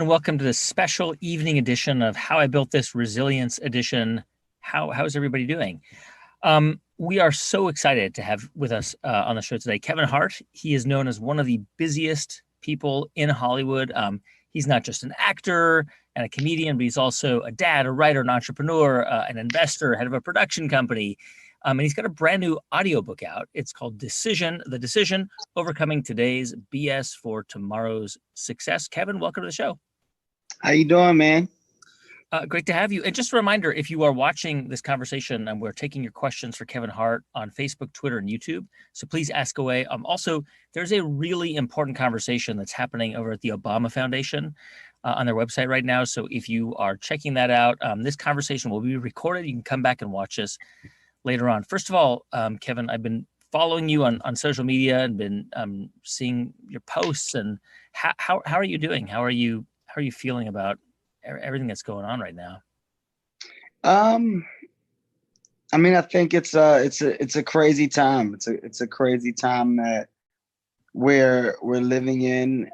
And welcome to this special evening edition of How I Built This Resilience Edition. How's everybody doing? We are so excited to have with us on the show today Kevin Hart. He is known as one of the busiest people in Hollywood. He's not just an actor and a comedian, but he's also a dad, a writer, an entrepreneur, an investor, head of a production company. And he's got a brand new audiobook out. It's called The Decision, Overcoming Today's BS for Tomorrow's Success. Kevin, welcome to the show. How you doing, man? Great to have you. And just a reminder, if you are watching this conversation, and we're taking your questions for Kevin Hart on Facebook, Twitter, and YouTube. So please ask away. Also, there's a really important conversation that's happening over at the Obama Foundation on their website right now. So if you are checking that out, this conversation will be recorded. You can come back and watch this later on. First of all, Kevin, I've been following you on social media and been seeing your posts. And how are you doing? How are you feeling about everything that's going on right now? I mean, I think it's a crazy time. It's a crazy time that we're living in.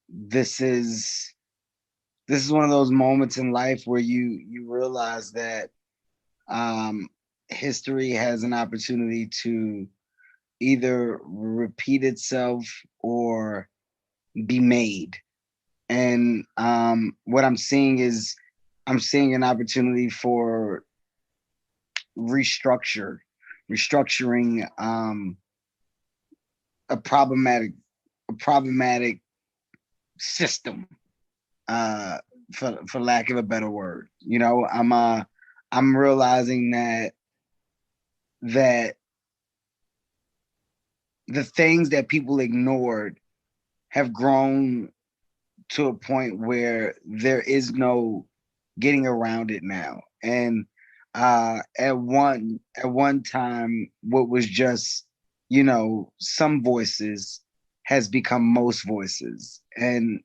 This is one of those moments in life where you realize that history has an opportunity to either repeat itself or be made. And what I'm seeing is an opportunity for restructuring a problematic system, for lack of a better word. You know, I'm realizing that the things that people ignored have grown to a point where there is no getting around it now. And at one time, what was just, some voices has become most voices, and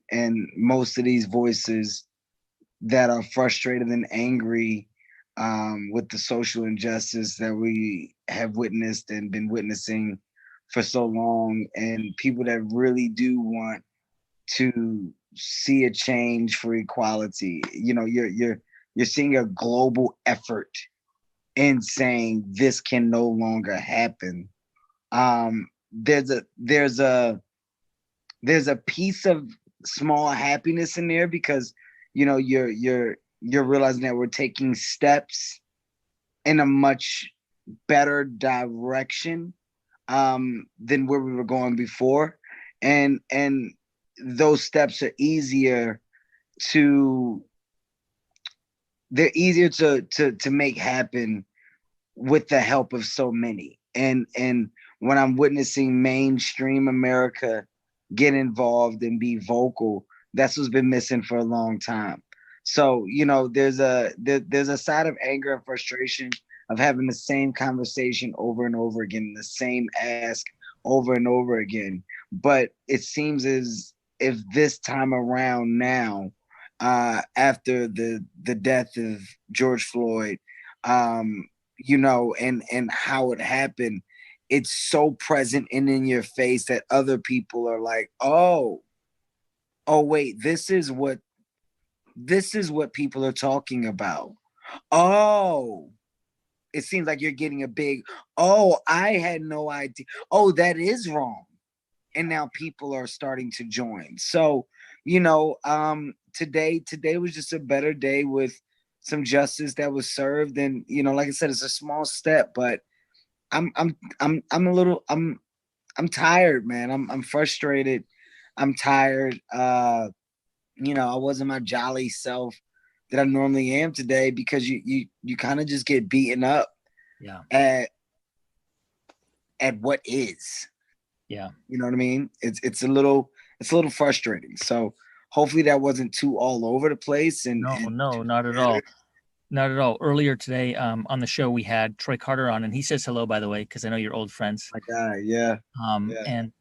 most of these voices that are frustrated and angry with the social injustice that we have witnessed and been witnessing for so long, and people that really do want to see a change for equality. You're seeing a global effort in saying this can no longer happen. There's a piece of small happiness in there because you're realizing that we're taking steps in a much better direction than where we were going before, and those steps are easier to make happen with the help of so many. And when I'm witnessing mainstream America get involved and be vocal, that's what's been missing for a long time. So, there's a side of anger and frustration of having the same conversation over and over again, the same ask over and over again. But it seems as if this time around now, after the death of George Floyd, and how it happened, it's so present and in your face that other people are like, oh wait, this is what people are talking about. Oh, it seems like you're getting a big, oh, I had no idea. Oh, that is wrong. And now people are starting to join. So, today was just a better day with some justice that was served. And, like I said, it's a small step, but I'm tired, man. I'm frustrated. I'm tired. I wasn't my jolly self that I normally am today because you kind of just get beaten up at what is. Yeah. You know what I mean? It's a little frustrating. So hopefully that wasn't too all over the place. No, not at all. Not at all. Earlier today, on the show, we had Troy Carter on, and he says hello, by the way, because I know you're old friends. My guy, yeah. And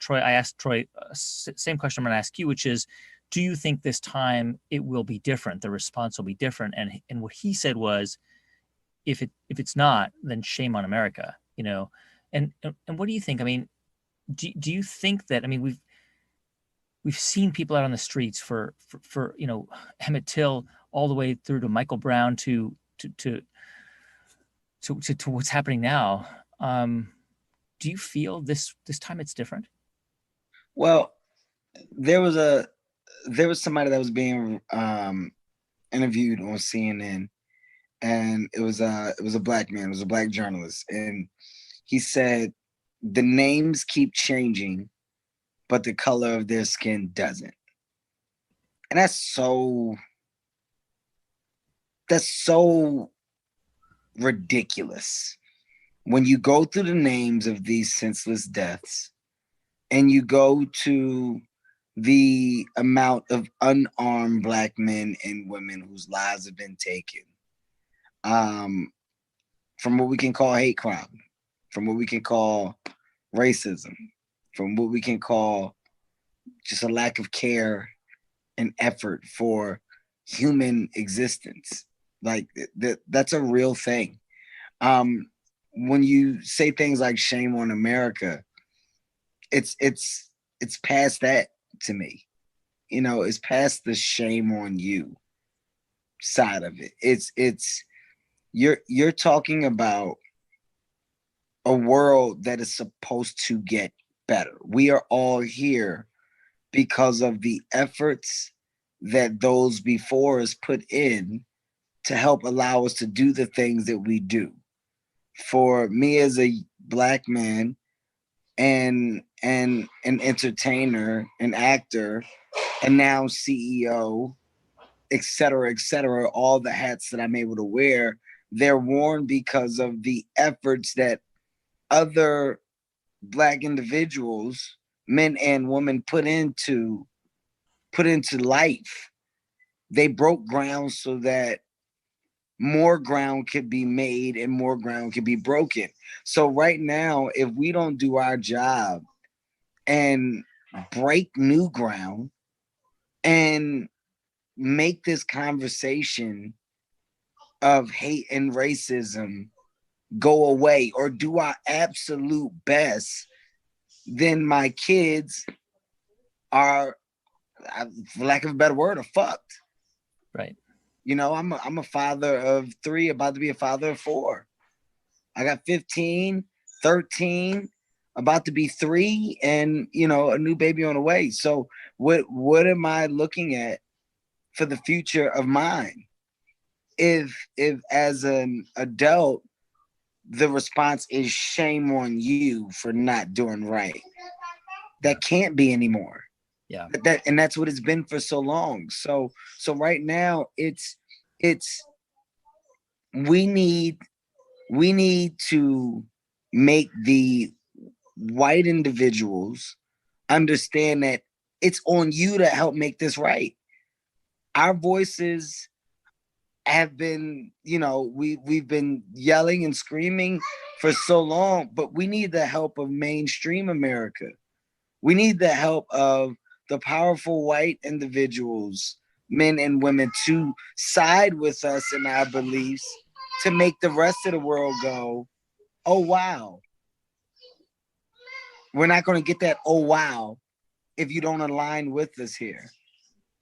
Troy, I asked Troy same question I'm going to ask you, which is, do you think this time it will be different? The response will be different. And what he said was, if it's not, then shame on America. And what do you think? I mean, do you think that? I mean, we've seen people out on the streets for you know, Emmett Till all the way through to Michael Brown to what's happening now. Do you feel this time it's different? Well, there was somebody that was being interviewed on CNN, and it was a black man, it was a black journalist, and he said the names keep changing, but the color of their skin doesn't. And that's so ridiculous. When you go through the names of these senseless deaths and you go to the amount of unarmed black men and women whose lives have been taken, from what we can call hate crime, from what we can call racism, from what we can call just a lack of care and effort for human existence. Like that's a real thing. When you say things like shame on America, it's past that to me. You know, it's past the shame on you side of it. It's you're talking about a world that is supposed to get better. We are all here because of the efforts that those before us put in to help allow us to do the things that we do. For me as a black man and an entertainer, an actor, and now CEO, et cetera, all the hats that I'm able to wear, they're worn because of the efforts that other black individuals, men and women, put into life. They broke ground so that more ground could be made and more ground could be broken. So right now, if we don't do our job and break new ground and make this conversation of hate and racism go away, or do our absolute best, then my kids are, for lack of a better word, are fucked. Right. You know, I'm a father of 3, about to be a father of 4. I got 15, 13, about to be 3, and you know, a new baby on the way. So what am I looking at for the future of mine? If as an adult the response is shame on you for not doing right, that can't be anymore. Yeah. And that's what it's been for so long. So right now it's we need to make the white individuals understand that it's on you to help make this right. Our voices have been, you know, we've been yelling and screaming for so long, but we need the help of mainstream America. We need the help of the powerful white individuals, men and women, to side with us in our beliefs, to make the rest of the world go, oh wow. We're not going to get that oh wow if you don't align with us here.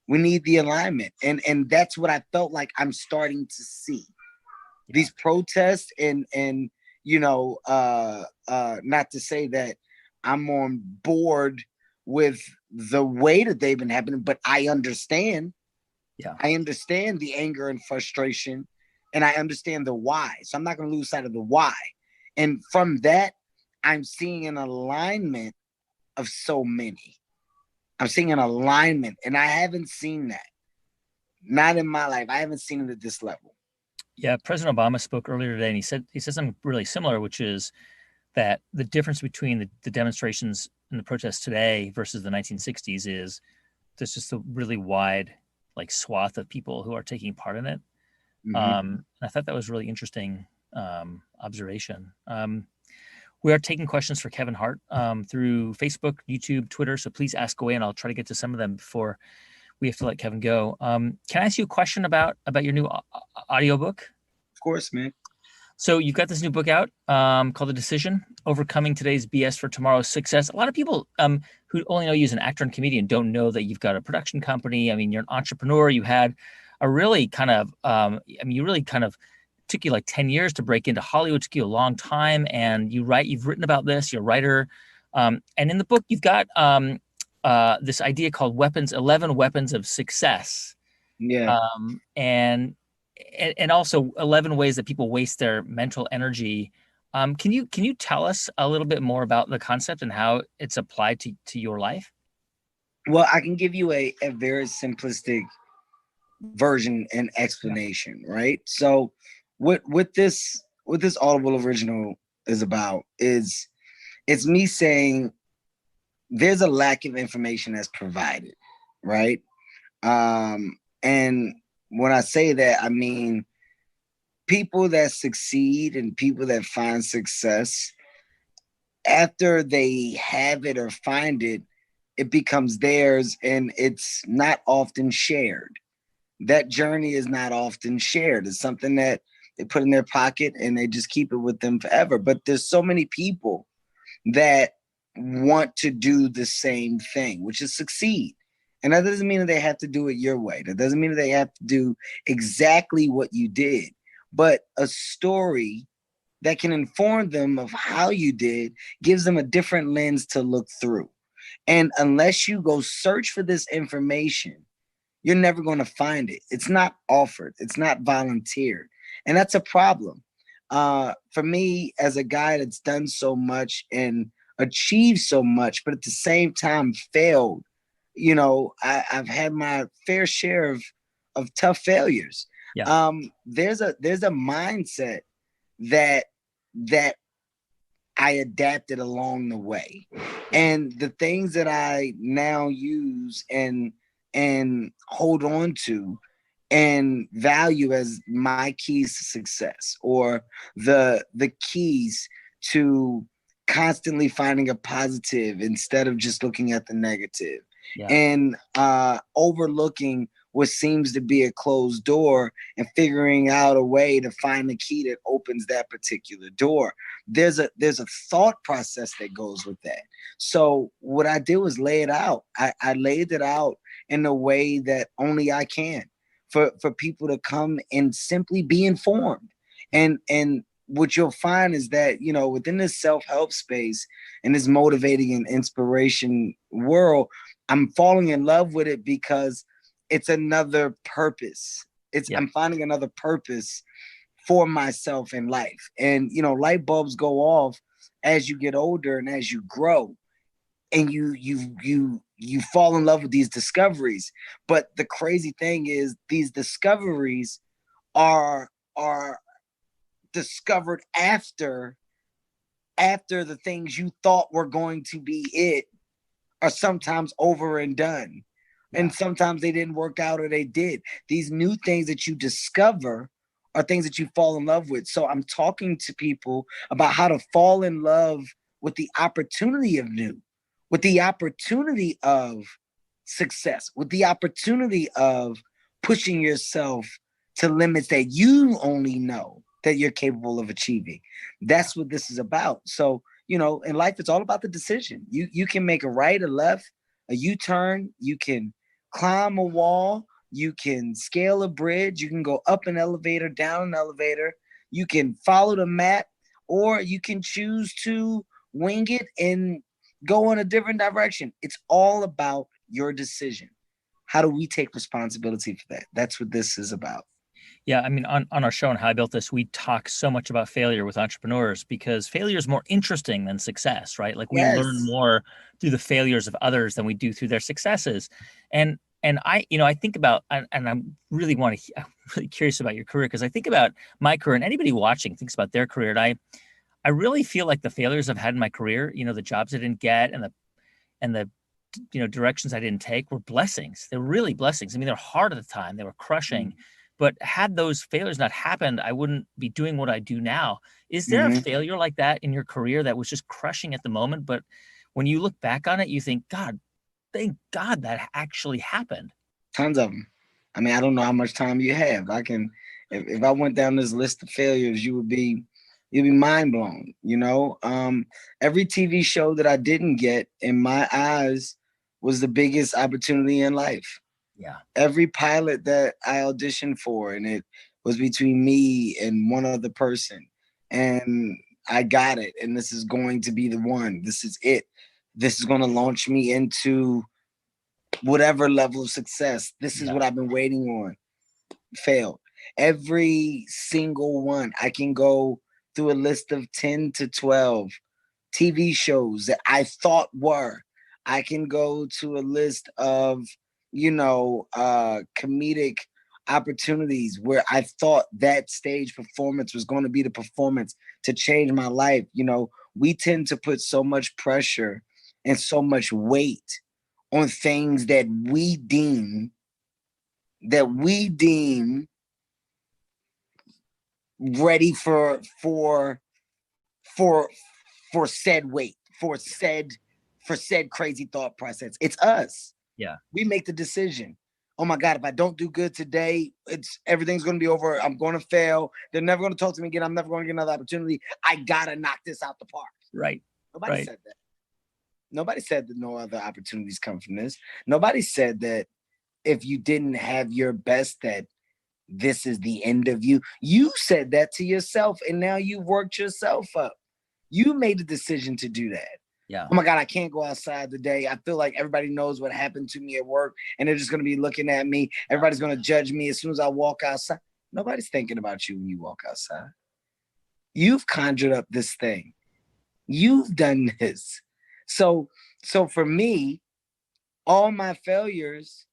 We need the alignment. And that's what I felt like I'm starting to see. Yeah. These protests and you know, not to say that I'm on board with the way that they've been happening, but I understand. Yeah. I understand the anger and frustration, and I understand the why. So I'm not going to lose sight of the why. And from that, I'm seeing an alignment of so many. I'm seeing an alignment, and I haven't seen that. Not in my life. I haven't seen it at this level. Yeah, President Obama spoke earlier today, and he said something really similar, which is that the difference between the demonstrations and the protests today versus the 1960s is there's just a really wide like swath of people who are taking part in it. Mm-hmm. I thought that was really interesting observation. We are taking questions for Kevin Hart through Facebook, YouTube, Twitter. So please ask away, and I'll try to get to some of them before we have to let Kevin go. Can I ask you a question about your new audiobook? Of course, man. So you've got this new book out called The Decision: Overcoming Today's BS for Tomorrow's Success. A lot of people who only know you as an actor and comedian don't know that you've got a production company. I mean, you're an entrepreneur. You had a really kind of, you really kind of took you like 10 years to break into Hollywood. It took you a long time. And you've written about this, you're a writer. And in the book, you've got this idea called 11 Weapons of Success. Yeah. And also 11 ways that people waste their mental energy. Can you tell us a little bit more about the concept and how it's applied to your life? Well, I can give you a very simplistic version and explanation, right? So what this Audible original is about is it's me saying there's a lack of information that's provided, right? And when I say that, I mean people that succeed and people that find success, after they have it or find it, it becomes theirs and it's not often shared. That journey is not often shared. It's something that they put in their pocket and they just keep it with them forever. But there's so many people that want to do the same thing, which is succeed. And that doesn't mean that they have to do it your way. That doesn't mean that they have to do exactly what you did, but a story that can inform them of how you did gives them a different lens to look through. And unless you go search for this information, you're never going to find it. It's not offered. It's not volunteered. And that's a problem. For me, as a guy that's done so much and achieved so much, but at the same time failed, I've had my fair share of tough failures. Yeah. There's a mindset that I adapted along the way. And the things that I now use and hold on to and value as my keys to success, or the keys to constantly finding a positive instead of just looking at the negative. Yeah. And overlooking what seems to be a closed door and figuring out a way to find the key that opens that particular door. There's a thought process that goes with that. So what I did was lay it out. I laid it out in a way that only I can for people to come and simply be informed. And what you'll find is that, within this self-help space and this motivating and inspiration world, I'm falling in love with it because it's another purpose. I'm finding another purpose for myself in life. And, light bulbs go off as you get older and as you grow, and you fall in love with these discoveries. But the crazy thing is these discoveries are discovered after the things you thought were going to be it are sometimes over and done. And sometimes they didn't work out or they did. These new things that you discover are things that you fall in love with. So I'm talking to people about how to fall in love with the opportunity of new, with the opportunity of success, with the opportunity of pushing yourself to limits that you only know that you're capable of achieving. That's what this is about. So, in life, it's all about the decision. You can make a right, a left, a U-turn. You can climb a wall. You can scale a bridge. You can go up an elevator, down an elevator. You can follow the map, or you can choose to wing it and go in a different direction. It's all about your decision. How do we take responsibility for that? That's what this is about. Yeah, I mean, on our show on How I Built This, we talk so much about failure with entrepreneurs because failure is more interesting than success, right? Like we learn more through the failures of others than we do through their successes. And I think about, and I'm really curious about your career, because I think about my career, and anybody watching thinks about their career. And I really feel like the failures I've had in my career, the jobs I didn't get and the directions I didn't take were blessings. They're really blessings. I mean, they're hard at the time. They were crushing. But had those failures not happened, I wouldn't be doing what I do now. Is there a failure like that in your career that was just crushing at the moment, but when you look back on it, you think, God, thank God that actually happened? Tons of them. I mean, I don't know how much time you have. If I went down this list of failures, you would be You'll be mind blown, you know? Every TV show that I didn't get, in my eyes, was the biggest opportunity in life. Yeah. Every pilot that I auditioned for, and it was between me and one other person, and I got it, and this is going to be the one. This is it. This is going to launch me into whatever level of success. This is what I've been waiting on. Failed. Every single one. I can go through a list of 10 to 12 TV shows that I thought were. I can go to a list of, comedic opportunities where I thought that stage performance was going to be the performance to change my life. We tend to put so much pressure and so much weight on things that we deem ready for said weight, for said crazy thought process. It's us. Yeah. We make the decision. Oh my God, if I don't do good today, everything's going to be over. I'm going to fail. They're never going to talk to me again. I'm never going to get another opportunity. I got to knock this out the park. Right. Nobody said that. Nobody said that no other opportunities come from this. Nobody said that if you didn't have your best, that this is the end of you. You said that to yourself, and now you've worked yourself up. You made the decision to do that. Yeah. Oh my God, I can't go outside today. I feel like everybody knows what happened to me at work, and they're just going to be looking at me. Everybody's going to judge me as soon as I walk outside. Nobody's thinking about you when you walk outside. You've conjured up this thing. You've done this. So for me, all my failures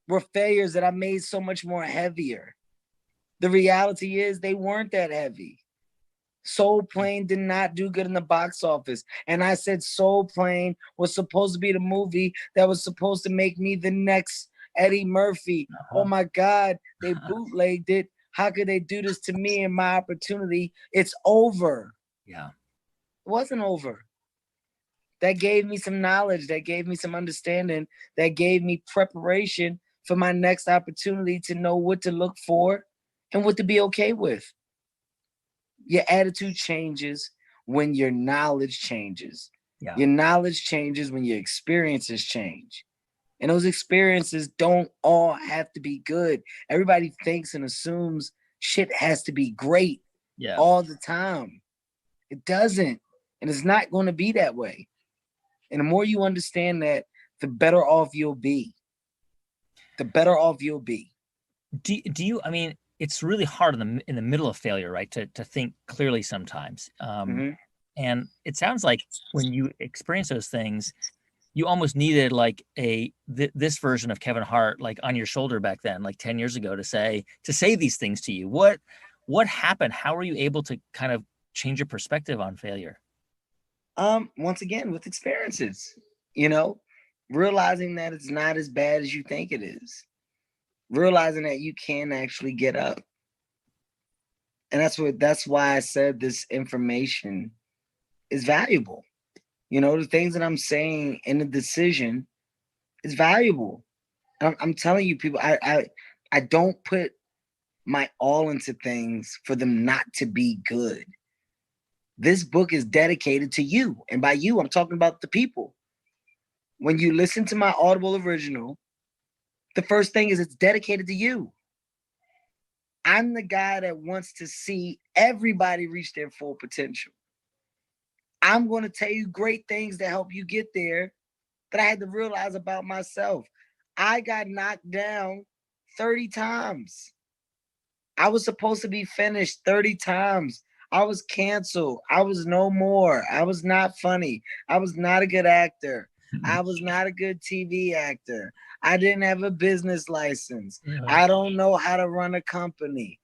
were failures that I made so much more heavier. The reality is they weren't that heavy. Soul Plane did not do good in the box office. And I said Soul Plane was supposed to be the movie that was supposed to make me the next Eddie Murphy. Oh my God, they bootlegged it. How could they do this to me and my opportunity? It's over. Yeah. It wasn't over. That gave me some knowledge. That gave me some understanding. That gave me preparation for my next opportunity to know what to look for and what to be okay with. Your attitude changes when your knowledge changes. Yeah. Your knowledge changes when your experiences change. And those experiences don't all have to be good. Everybody thinks and assumes shit has to be great all the time. It doesn't. And it's not going to be that way. And the more you understand that, the better off you'll be. The better off you'll be. Do you, I mean, it's really hard in the middle of failure, right? To think clearly sometimes. And it sounds like when you experience those things, you almost needed like this version of Kevin Hart, like on your shoulder back then, like 10 years ago, to say these things to you. What happened? How were you able to kind of change your perspective on failure? Once again, with experiences, realizing that it's not as bad as you think it is. Realizing that you can actually get up. And that's why I said this information is valuable. The things that I'm saying in the decision is valuable. I'm telling you, people, I don't put my all into things for them not to be good. This book is dedicated to you. And by you, I'm talking about the people. When you listen to my Audible original, the first thing is it's dedicated to you. I'm the guy that wants to see everybody reach their full potential. I'm going to tell you great things to help you get there that I had to realize about myself. I got knocked down 30 times. I was supposed to be finished 30 times. I was canceled. I was no more. I was not funny. I was not a good actor. I was not a good TV actor. I didn't have a business license. I don't know how to run a company.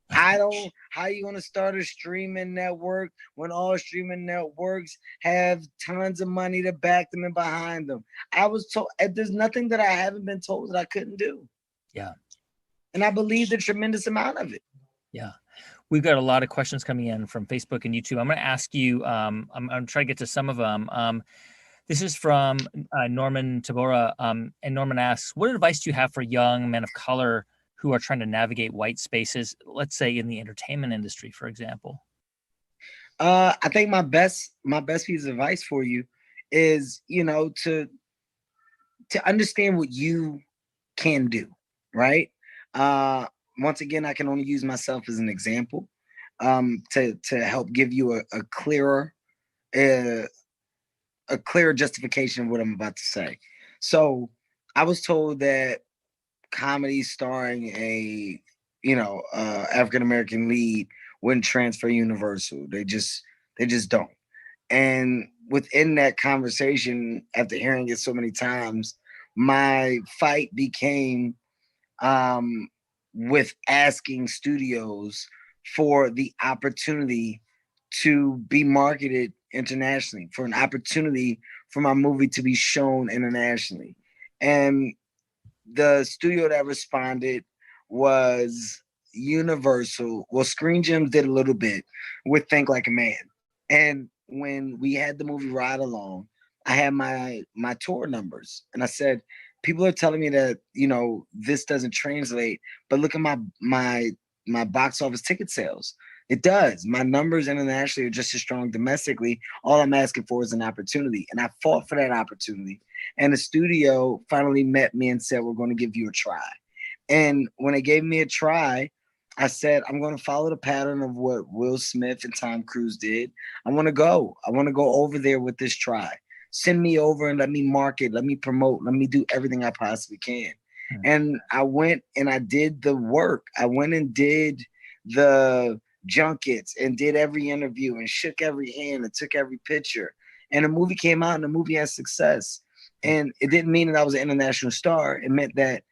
How are you going to start a streaming network when all streaming networks have tons of money to back them and behind them? I was told, there's nothing that I haven't been told that I couldn't do. Yeah. And I believed a tremendous amount of it. Yeah. We've got a lot of questions coming in from Facebook and YouTube. I'm going to ask you, I'm trying to get to some of them. This is from Norman Tabora. And Norman asks, what advice do you have for young men of color who are trying to navigate white spaces, let's say in the entertainment industry, for example? I think my best piece of advice for you is, to understand what you can do, right? Uh, Once again, I can only use myself as an example, to help give you uh, a clearer justification of what I'm about to say. So, I was told that comedy starring a African American lead wouldn't transfer Universal. They just don't. And within that conversation, after hearing it so many times, my fight became, um, with asking studios for the opportunity to be marketed internationally, for an opportunity for my movie to be shown internationally. And the studio that responded was Universal. Well, Screen Gems did a little bit with Think Like a Man. And when we had the movie Ride Along, I had my tour numbers, and I said, people are telling me that this doesn't translate, but look at my box office ticket sales. It does. My numbers internationally are just as strong domestically. All I'm asking for is an opportunity, and I fought for that opportunity. And the studio finally met me and said, "We're going to give you a try." And when they gave me a try, I said, I'm going to follow the pattern of what Will Smith and Tom Cruise did. I want to go. I want to go over there with this try. Send me over and let me market, let me promote, let me do everything I possibly can. And I went and I did the work. I went and did the junkets and did every interview and shook every hand and took every picture. And the movie came out and the movie had success. And it didn't mean that I was an international star. It meant that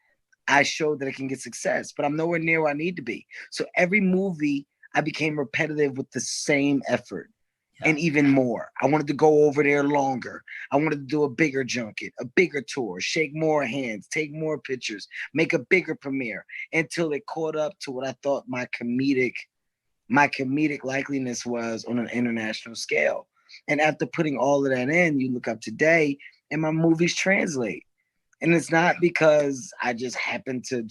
I showed that I can get success, but I'm nowhere near where I need to be. So every movie, I became repetitive with the same effort. Yeah. And even more. I wanted to go over there longer. I wanted to do a bigger junket, a bigger tour, shake more hands, take more pictures, make a bigger premiere, until it caught up to what I thought my comedic likeliness was on an international scale. And after putting all of that in, you look up today and my movies translate. And it's not because I just happened to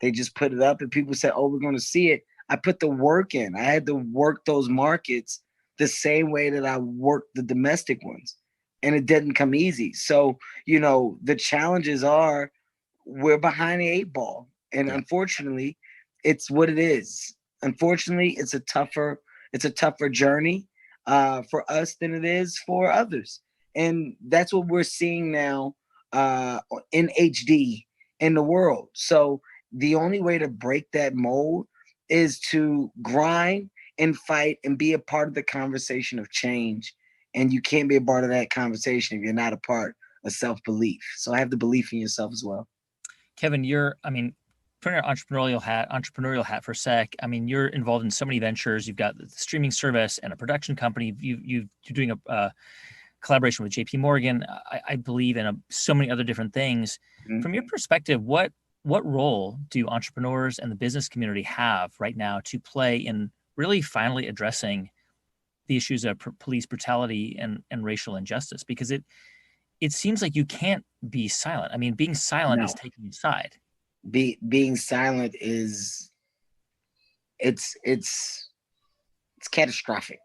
they just put it up and people said, "Oh, we're going to see it." I put the work in. I had to work those markets the same way that I worked the domestic ones. And it didn't come easy. So, the challenges are, we're behind the eight ball. And unfortunately, it's what it is. Unfortunately, it's a tougher journey, for us than it is for others. And that's what we're seeing now, in HD in the world. So the only way to break that mold is to grind and fight and be a part of the conversation of change. And you can't be a part of that conversation if you're not a part of self-belief. So have the belief in yourself as well. Kevin, putting our entrepreneurial hat for a sec. I mean, you're involved in so many ventures. You've got the streaming service and a production company. You're doing a collaboration with JP Morgan, I believe, and so many other different things. Mhm. From your perspective, what role do entrepreneurs and the business community have right now to play in really finally addressing the issues of police brutality and racial injustice? Because it seems like you can't be silent. I mean, being silent is No, taking a side. being silent is it's catastrophic.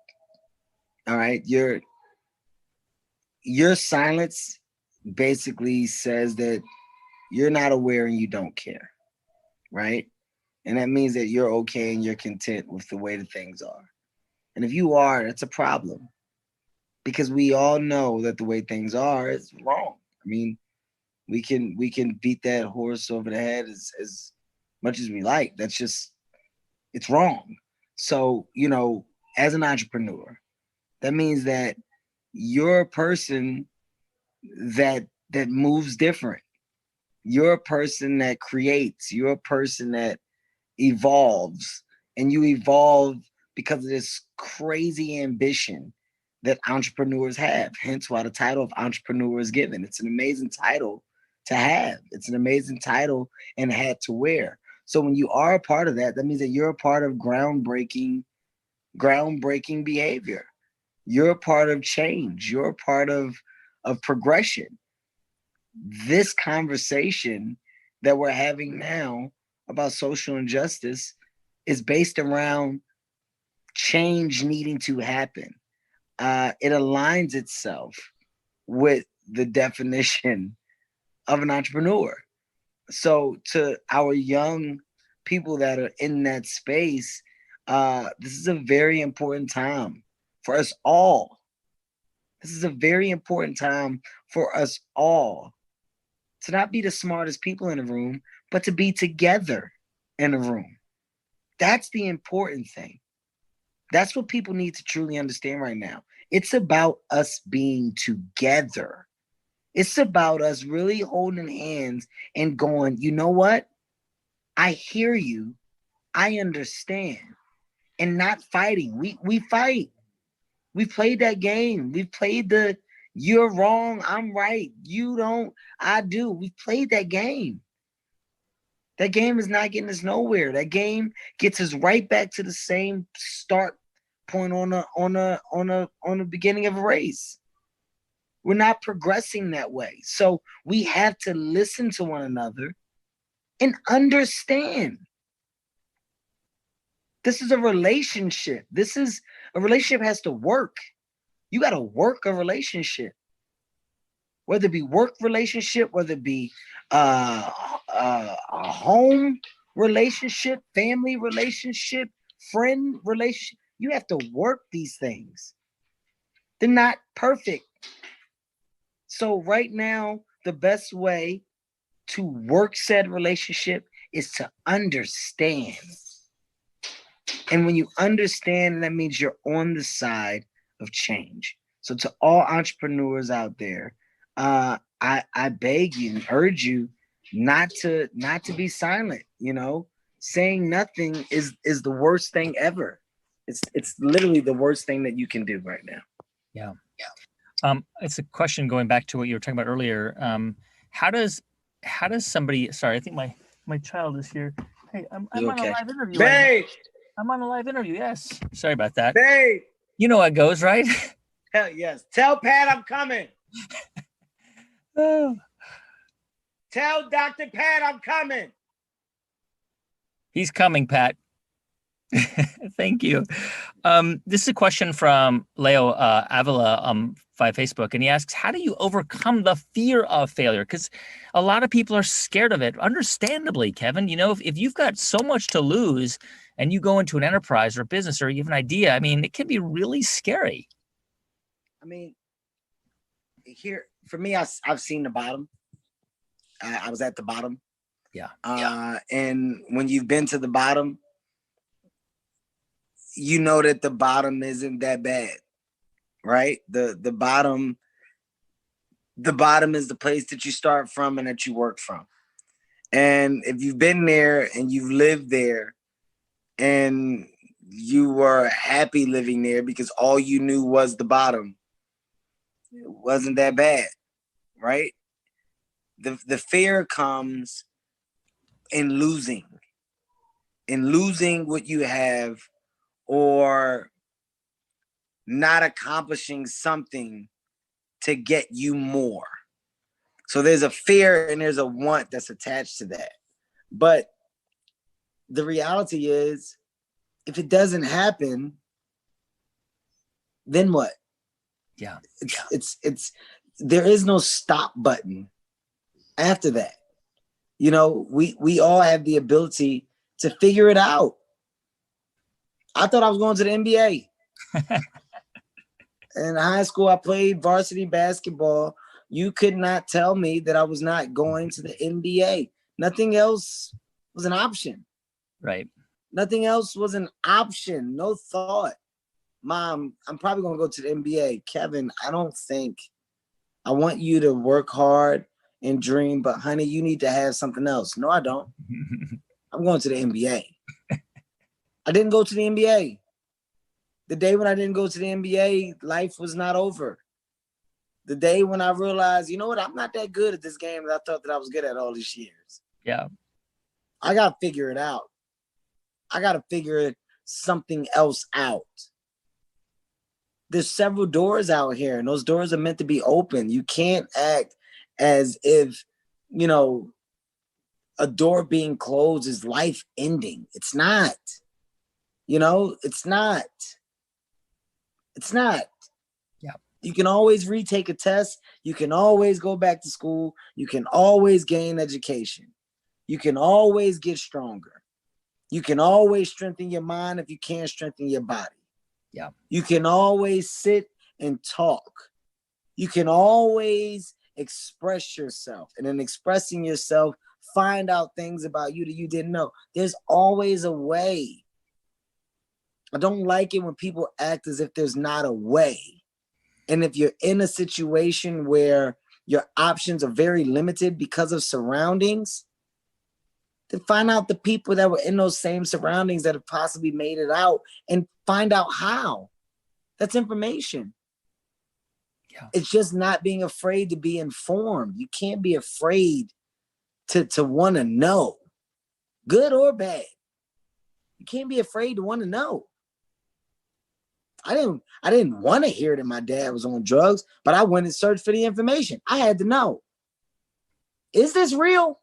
All right, your silence basically says that you're not aware and you don't care, right? And that means that you're okay and you're content with the way that things are. And if you are, that's a problem, because we all know that the way things are is wrong. I mean, we can beat that horse over the head as much as we like. That's just, it's wrong. So, as an entrepreneur, that means that you're a person that moves different. You're a person that creates. You're a person that evolves, and you evolve because of this crazy ambition that entrepreneurs have. Hence why the title of entrepreneur is given. It's an amazing title to have. It's an amazing title and hat to wear. So when you are a part of that, that means that you're a part of groundbreaking behavior. You're a part of change. You're a part of progression. This conversation that we're having now about social injustice is based around change needing to happen. It aligns itself with the definition of an entrepreneur. So to our young people that are in that space, this is a very important time for us all. This is a very important time for us all to not be the smartest people in the room, but to be together in a room. That's the important thing. That's what people need to truly understand right now. It's about us being together. It's about us really holding hands and going, you know what? I hear you. I understand. And not fighting. We fight. We played that game. We played the you're wrong, I'm right. You don't, I do. We played that game. That game is not getting us nowhere. That game gets us right back to the same start point on the beginning of a race. We're not progressing that way. So we have to listen to one another and understand. This is a relationship. A relationship has to work. You got to work a relationship. Whether it be work relationship, whether it be a home relationship, family relationship, friend relationship, you have to work these things. They're not perfect. So right now, the best way to work said relationship is to understand. And when you understand, that means you're on the side of change. So to all entrepreneurs out there, I beg you and urge you not to be silent. Saying nothing is the worst thing ever. It's literally the worst thing that you can do right now. Yeah. It's a question going back to what you were talking about earlier. How does somebody? Sorry, I think my child is here. Hey, I'm on a live interview. Babe! I'm on a live interview. Yes. Sorry about that. Babe! You know how it goes, right? Hell yes. Tell Pat I'm coming. Oh. Tell Dr. Pat I'm coming. He's coming, Pat. Thank you. This is a question from Leo Avila via Facebook, and he asks, how do you overcome the fear of failure? Because a lot of people are scared of it, understandably, Kevin. If you've got so much to lose and you go into an enterprise or a business or you have an idea, it can be really scary. Here, for me, I've seen the bottom. I was at the bottom. Yeah. And when you've been to the bottom, you know that the bottom isn't that bad, right? The bottom is the place that you start from and that you work from. And if you've been there and you've lived there and you were happy living there because all you knew was the bottom, it wasn't that bad, right? The fear comes in losing what you have, or not accomplishing something to get you more. So there's a fear and there's a want that's attached to that. But the reality is, if it doesn't happen, then what? Yeah. It's there is no stop button after that. We all have the ability to figure it out. I thought I was going to the NBA. In high school, I played varsity basketball. You could not tell me that I was not going to the NBA. Nothing else was an option. Right. Nothing else was an option. No thought. Mom, I'm probably going to go to the NBA. Kevin, I want you to work hard and dream, but honey, you need to have something else. No, I don't. I'm going to the NBA. I didn't go to the NBA. The day when I didn't go to the NBA, life was not over. The day when I realized, you know what, I'm not that good at this game that I thought that I was good at all these years. Yeah. I got to figure it out. I got to figure something else out. There's several doors out here, and those doors are meant to be open. You can't act as if, a door being closed is life ending. It's not. You know, it's not. It's not. Yeah. You can always retake a test. You can always go back to school. You can always gain education. You can always get stronger. You can always strengthen your mind if you can't strengthen your body. Yeah. You can always sit and talk. You can always express yourself. And in expressing yourself, find out things about you that you didn't know. There's always a way. I don't like it when people act as if there's not a way. And if you're in a situation where your options are very limited because of surroundings, then find out the people that were in those same surroundings that have possibly made it out and find out how. That's information. Yeah. It's just not being afraid to be informed. You can't be afraid to want to know, good or bad. You can't be afraid to want to know. I didn't want to hear that my dad was on drugs, but I went and searched for the information. I had to know. Is this real?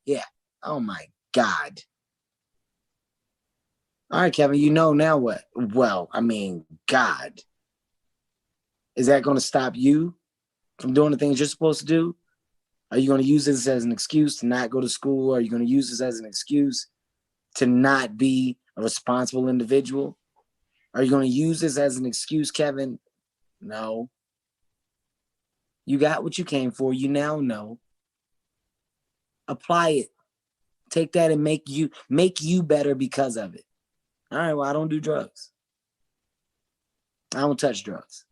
Yeah. Oh my God. All right, Kevin, you know now what? Well, I mean, God. Is that going to stop you from doing the things you're supposed to do? Are you going to use this as an excuse to not go to school? Are you going to use this as an excuse to not be a responsible individual? Are you going to use this as an excuse, Kevin? No. You got what you came for. You now know. Apply it. Take that and make you better because of it. All right, well, I don't do drugs. I don't touch drugs.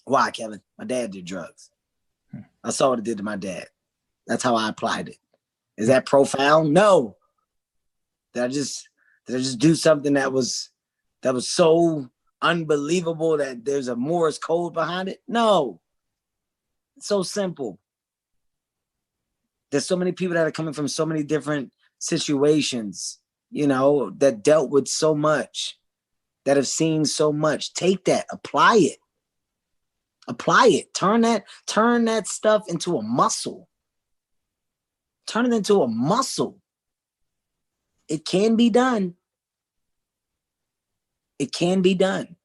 Why, Kevin? My dad did drugs. I saw what it did to my dad. That's how I applied it. Is that profound? No. Did I just do something that was so unbelievable that there's a Morse code behind it? No. It's so simple. There's so many people that are coming from so many different situations, you know, that dealt with so much, that have seen so much. Take that, apply it. Apply it. Turn that stuff into a muscle. Turn it into a muscle. It can be done. It can be done.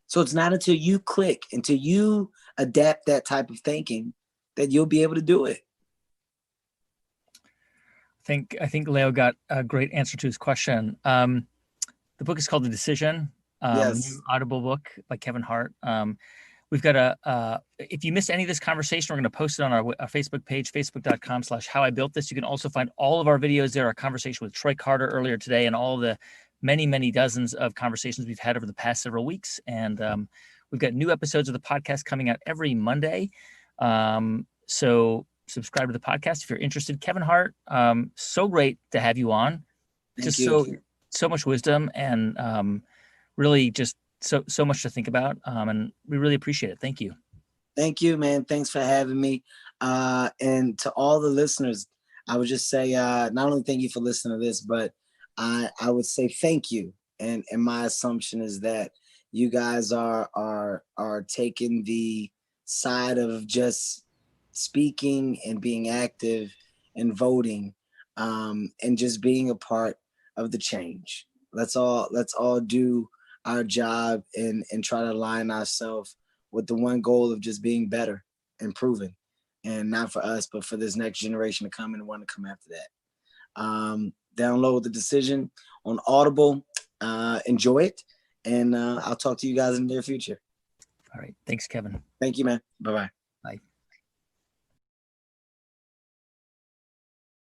So it's not until you click, until you adapt that type of thinking, that you'll be able to do it. I think Leo got a great answer to his question. The book is called The Decision. Yes. New Audible book by Kevin Hart. We've got if you missed any of this conversation, we're going to post it on our Facebook page, facebook.com/howibuiltthis. You can also find all of our videos there, our conversation with Troy Carter earlier today, and all the many, many dozens of conversations we've had over the past several weeks. And we've got new episodes of the podcast coming out every Monday. So subscribe to the podcast if you're interested. Kevin Hart, so great to have you on. Thank you. So much wisdom and really just so much to think about, and we really appreciate it. Thank you. Thank you, man. Thanks for having me. And to all the listeners, I would just say, not only thank you for listening to this, but I would say thank you. And my assumption is that you guys are taking the side of just speaking and being active and voting, and just being a part of the change. Let's all do our job and try to align ourselves with the one goal of just being better, improving, and not for us, but for this next generation to come and want to come after that. Download The Decision on Audible. Enjoy it, and I'll talk to you guys in the near future. All right. Thanks, Kevin. Thank you, man. Bye-bye.